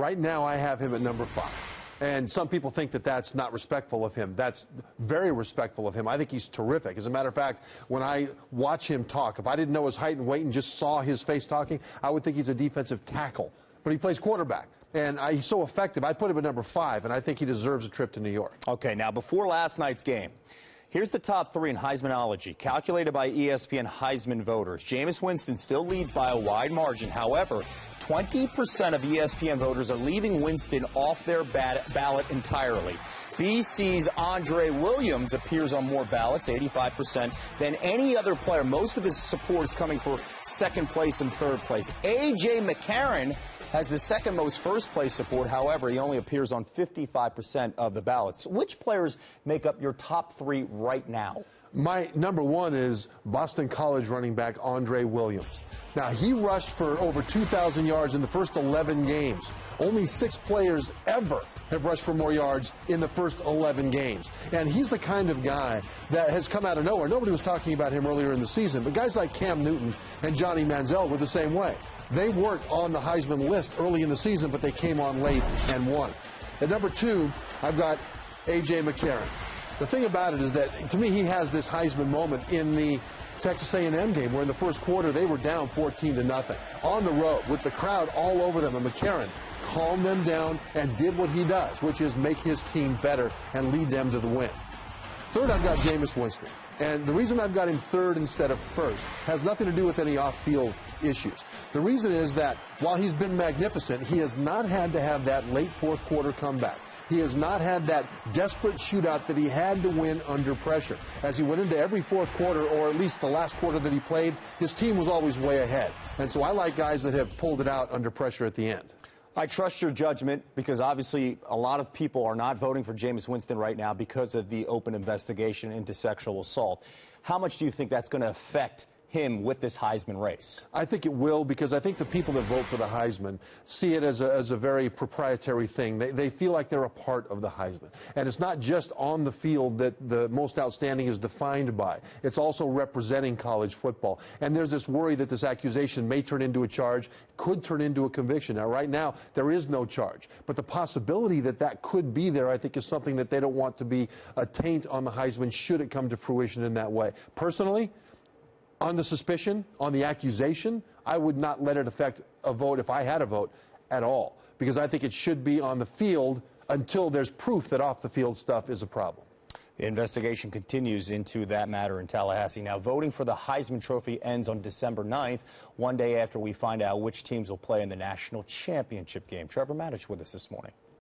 Right now, I have him at number 5. And some people think that that's not respectful of him. That's very respectful of him. I think he's terrific. As a matter of fact, when I watch him talk, if I didn't know his height and weight and just saw his face talking, I would think he's a defensive tackle. But he plays quarterback. And he's so effective. I put him at number 5, and I think he deserves a trip to New York. Okay, now before last night's game, here's the top 3 in Heismanology, calculated by ESPN Heisman voters. Jameis Winston still leads by a wide margin. However, 20% of ESPN voters are leaving Winston off their ballot entirely. BC's Andre Williams appears on more ballots, 85%, than any other player. Most of his support is coming for second place and third place. A.J. McCarron has the second most first-place support. However, he only appears on 55% of the ballots. Which players make up your top 3 right now? My number 1 is Boston College running back Andre Williams. Now, he rushed for over 2,000 yards in the first 11 games. Only 6 players ever have rushed for more yards in the first 11 games. And he's the kind of guy that has come out of nowhere. Nobody was talking about him earlier in the season, but guys like Cam Newton and Johnny Manziel were the same way. They weren't on the Heisman list early in the season, but they came on late and won. At number 2, I've got A.J. McCarron. The thing about it is that, to me, he has this Heisman moment in the Texas A&M game, where in the first quarter they were down 14-0 on the road with the crowd all over them, and McCarron calmed them down and did what he does, which is make his team better and lead them to the win. Third, I've got Jameis Winston. And the reason I've got him 3rd instead of 1st has nothing to do with any off-field issues. The reason is that while he's been magnificent, he has not had to have that late fourth quarter comeback. He has not had that desperate shootout that he had to win under pressure. As he went into every fourth quarter, or at least the last quarter that he played, his team was always way ahead. And so I like guys that have pulled it out under pressure at the end. I trust your judgment, because obviously a lot of people are not voting for Jameis Winston right now because of the open investigation into sexual assault. How much do you think that's going to affect him with this Heisman race? I think it will, because I think the people that vote for the Heisman see it as a very proprietary thing. They feel like they're a part of the Heisman. And it's not just on the field that the most outstanding is defined by. It's also representing college football. And there's this worry that this accusation may turn into a charge, could turn into a conviction. Now, right now, there is no charge. But the possibility that that could be there, I think, is something that they don't want to be a taint on the Heisman should it come to fruition in that way. Personally, on the suspicion, on the accusation, I would not let it affect a vote if I had a vote at all, because I think it should be on the field until there's proof that off-the-field stuff is a problem. The investigation continues into that matter in Tallahassee. Now, voting for the Heisman Trophy ends on December 9th, one day after we find out which teams will play in the national championship game. Trevor Matich with us this morning.